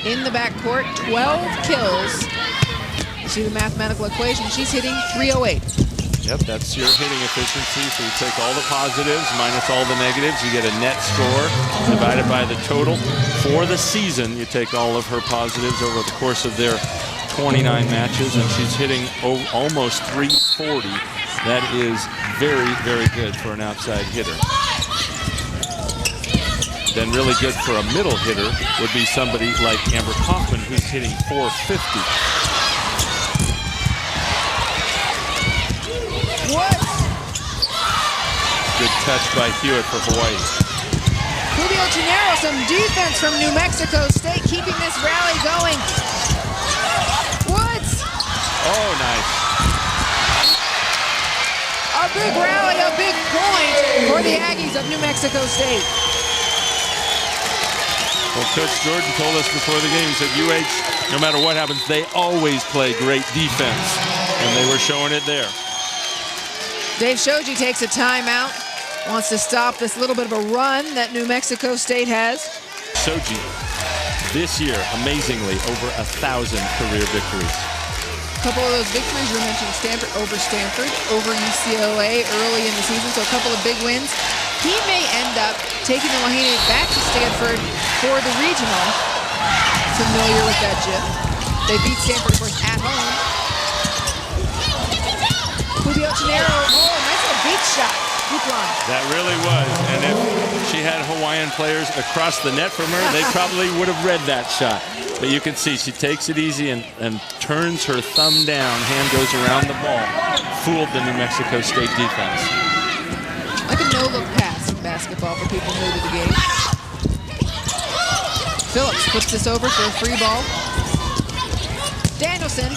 in the backcourt, 12 kills. You see the mathematical equation, she's hitting .308. Yep, that's your hitting efficiency. So you take all the positives minus all the negatives. You get a net score divided by the total. For the season, you take all of her positives over the course of their 29 matches, and she's hitting almost .340. That is very, very good for an outside hitter. Then really good for a middle hitter would be somebody like Amber Kaufman, who's hitting .450. What? Good touch by Hewitt for Hawaii. Cubi-Otineru, some defense from New Mexico State, keeping this rally going. Woods. Oh, nice. A big rally, a big point for the Aggies of New Mexico State. Well, Coach Jordan told us before the game, he said UH, no matter what happens, they always play great defense. And they were showing it there. Dave Shoji takes a timeout, wants to stop this little bit of a run that New Mexico State has. Shoji, this year, amazingly, over 1,000 career victories. A couple of those victories you mentioned, Stanford, over UCLA early in the season, so a couple of big wins. He may end up taking the Wahine back to Stanford for the regional. Familiar with that gym. They beat Stanford, of course, at home. Cubi-Otineru, oh, nice little beat shot. Deep line. That really was. And if she had Hawaiian players across the net from her, they probably would have read that shot. But you can see she takes it easy and turns her thumb down. Hand goes around the ball. Fooled the New Mexico State defense. Like a no-look pass in basketball for people new to the game. Phillips puts this over for a free ball. Danielson.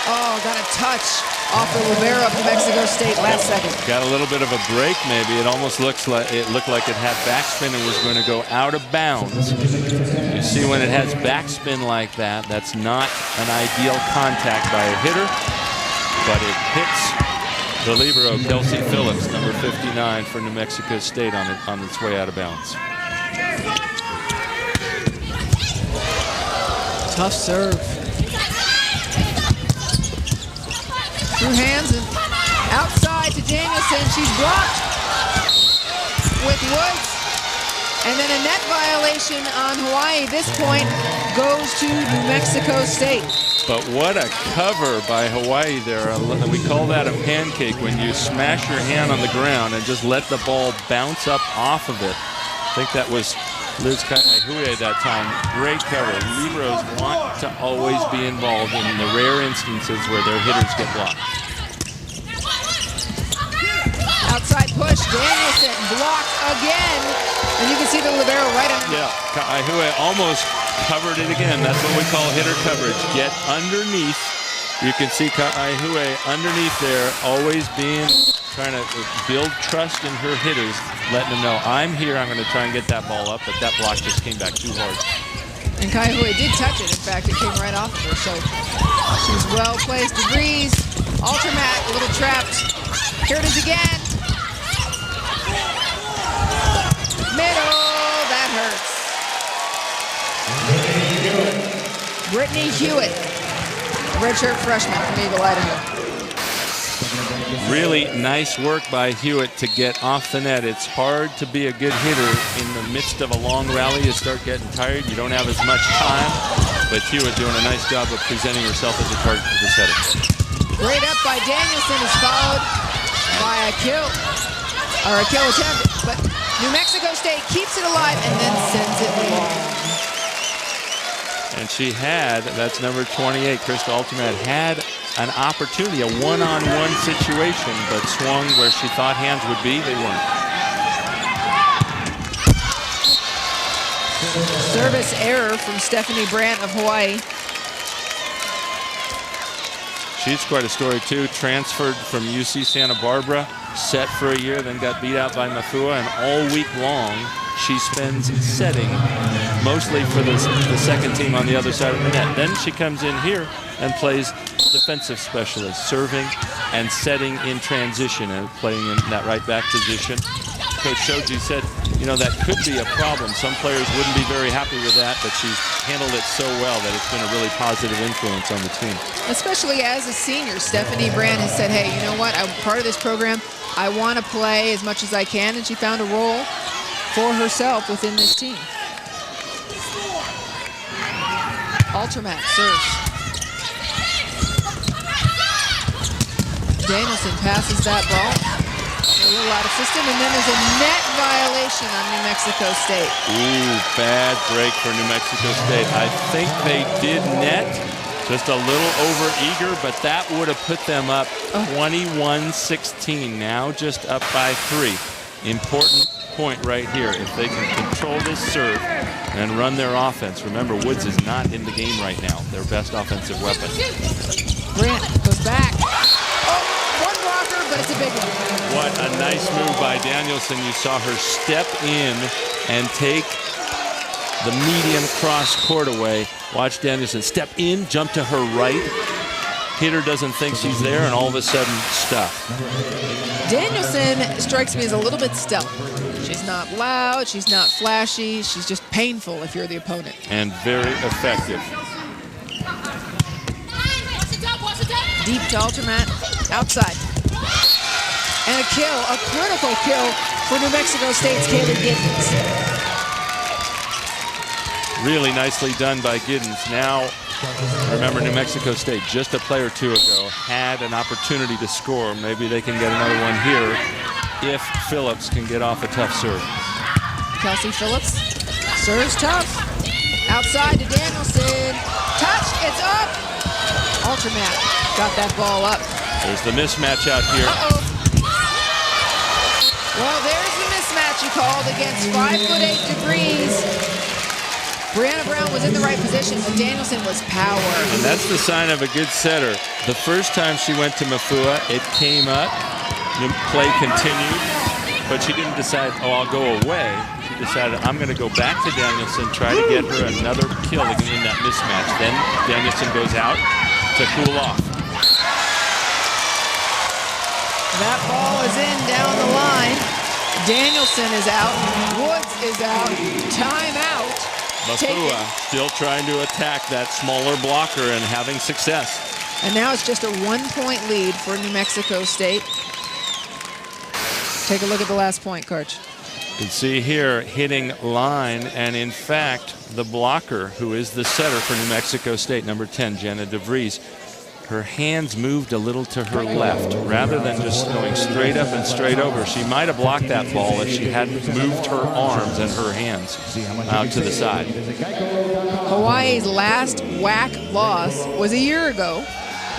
Oh, got a touch off the libero of New Mexico State last second. Got a little bit of a break, maybe. It almost looked like it had backspin and was going to go out of bounds. You see, when it has backspin like that, that's not an ideal contact by a hitter, but it hits the libero, Kelsey Phillips, number 59 for New Mexico State, on its way out of bounds. Tough serve. Through hands and outside to Danielson. She's blocked with Woods. And then a net violation on Hawaii. This point goes to New Mexico State. But what a cover by Hawaii there. We call that a pancake, when you smash your hand on the ground and just let the ball bounce up off of it. I think that was Liz Kaihui that time. Great cover. Liberos want to always be involved in the rare instances where their hitters get blocked. Outside push, Danielson blocked again. And you can see the libero right on. Yeah, Kaihui almost covered it again. That's what we call hitter coverage. Get underneath. You can see Kaihui underneath there, always trying to build trust in her hitters, letting them know, I'm here, I'm going to try and get that ball up, but that block just came back too hard. And Kaihui did touch it. In fact, it came right off of her, so she's well placed. DeVries, Altermat, a little trapped. Here it is again. Middle, that hurts. Brittany Hewitt, redshirt freshman from Eagle, Idaho. Really nice work by Hewitt to get off the net. It's hard to be a good hitter in the midst of a long rally. You start getting tired. You don't have as much time. But Hewitt doing a nice job of presenting herself as a target to the setter. Great up by Danielson is followed by a kill attempt. But New Mexico State keeps it alive and then sends it long. And she had, that's number 28, Krista Altermat, had an opportunity, a one-on-one situation, but swung where she thought hands would be. They weren't. Service error from Stephanie Brandt of Hawaii. She's quite a story too. Transferred from UC Santa Barbara, set for a year, then got beat out by Mafua, and all week long she spends setting, mostly for the second team on the other side of the net. Then she comes in here and plays defensive specialist, serving and setting in transition and playing in that right back position. Coach Shoji said, you know, that could be a problem. Some players wouldn't be very happy with that, but she's handled it so well that it's been a really positive influence on the team. Especially as a senior, Stephanie Brand has said, hey, you know what, I'm part of this program. I want to play as much as I can, and she found a role for herself within this team. Ultramat serves. Danielson passes that ball. A little out of system, and then there's a net violation on New Mexico State. Ooh, bad break for New Mexico State. I think they did net, just a little over-eager, but that would have put them up 21-16. Now just up by 3. Important point right here. If they can control this serve and run their offense. Remember, Woods is not in the game right now. Their best offensive weapon. Grant goes back. One blocker, but it's a big one. What a nice move by Danielson. You saw her step in and take the medium cross court away. Watch Danielson step in, jump to her right. Hitter doesn't think she's there, and all of a sudden, stuff. Danielson strikes me as a little bit stealthy. She's not loud, she's not flashy, she's just painful if you're the opponent. And very effective. Deep to Ultramat, outside. And a kill, a critical kill for New Mexico State's Kaylee Giddens. Really nicely done by Giddens. Now, remember, New Mexico State, just a play or two ago, had an opportunity to score. Maybe they can get another one here if Phillips can get off a tough serve. Kelsey Phillips serves tough. Outside to Danielson. Touch, it's up. Ultramat got that ball up. There's the mismatch out here. Well, there's the mismatch you called against 5'8" DeVries. Brianna Brown was in the right position, but Danielson was power. And that's the sign of a good setter. The first time she went to Mafua, it came up. The play continued, but she didn't decide, oh, I'll go away. She decided, I'm going to go back to Danielson, try to get her another kill in that mismatch. Then Danielson goes out to cool off. That ball is in down the line. Danielson is out. Woods is out. Timeout. Mafua still trying to attack that smaller blocker and having success. And now it's just a 1-point lead for New Mexico State. Take a look at the last point, Coach. You can see here hitting line, and in fact, the blocker, who is the setter for New Mexico State, number 10, Jenna DeVries, her hands moved a little to her left rather than just going straight up and straight over. She might have blocked that ball if she hadn't moved her arms and her hands out to the side. Hawaii's last WAC loss was a year ago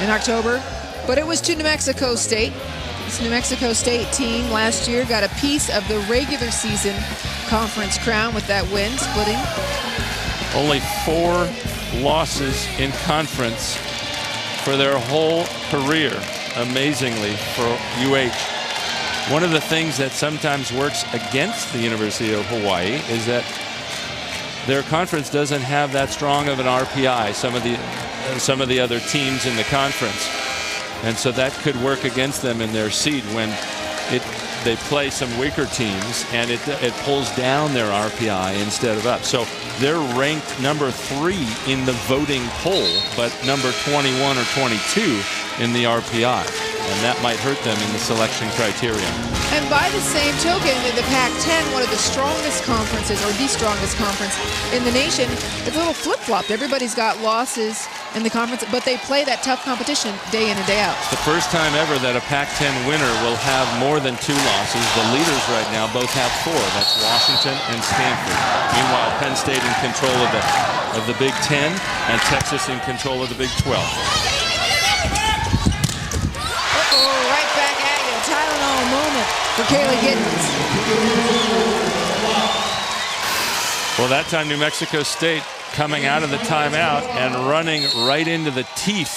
in October, but it was to New Mexico State. This New Mexico State team last year got a piece of the regular season conference crown with that win, splitting. Only 4 losses in conference for their whole career, amazingly, for UH. One of the things that sometimes works against the University of Hawaii is that their conference doesn't have that strong of an RPI, some of the other teams in the conference. And so that could work against them in their seed when they play some weaker teams, and it pulls down their RPI instead of up. So they're ranked number 3 in the voting poll, but number 21 or 22 in the RPI. And that might hurt them in the selection criteria. And by the same token, the Pac-10, one of the strongest conferences, or the strongest conference in the nation, it's a little flip-flopped. Everybody's got losses in the conference, but they play that tough competition day in and day out. It's the first time ever that a Pac-10 winner will have more than 2 losses. The leaders right now both have 4. That's Washington and Stanford. Meanwhile, Penn State in control of the Big 10, and Texas in control of the Big 12. Right back at you. Tylenol moment for Kaylee Giddens. Well, that time New Mexico State coming out of the timeout and running right into the teeth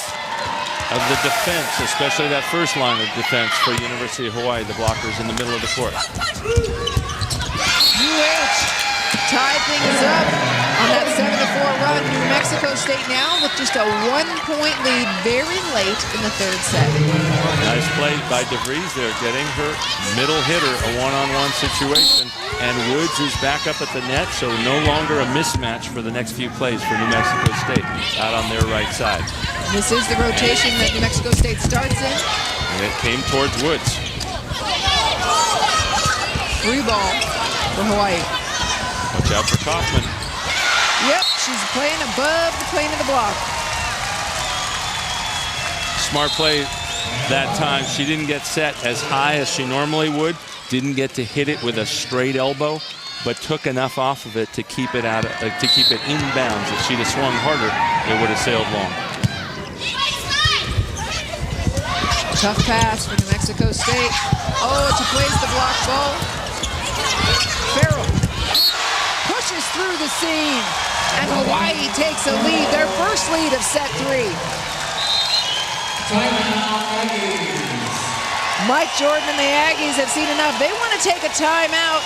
of the defense, especially that first line of defense for University of Hawaii, the blockers in the middle of the court. UH tied things up on that 7-4 run. New Mexico Mexico State now with just a 1-point lead very late in the third set. Nice play by DeVries there, getting her middle hitter a one-on-one situation. And Woods is back up at the net, so no longer a mismatch for the next few plays for New Mexico State out on their right side. This is the rotation that New Mexico State starts in. And it came towards Woods. Free ball for Hawaii. Watch out for Kaufman. Yep, she's playing above the plane of the block. Smart play that time. She didn't get set as high as she normally would. Didn't get to hit it with a straight elbow, but took enough off of it to keep it out to keep it inbounds. If she'd have swung harder, it would have sailed long. Tough pass for New Mexico State. Oh, she plays the block ball. Farrell pushes through the seam, and Hawaii takes a lead, their first lead of set 3. Mike Jordan and the Aggies have seen enough. They want to take a timeout.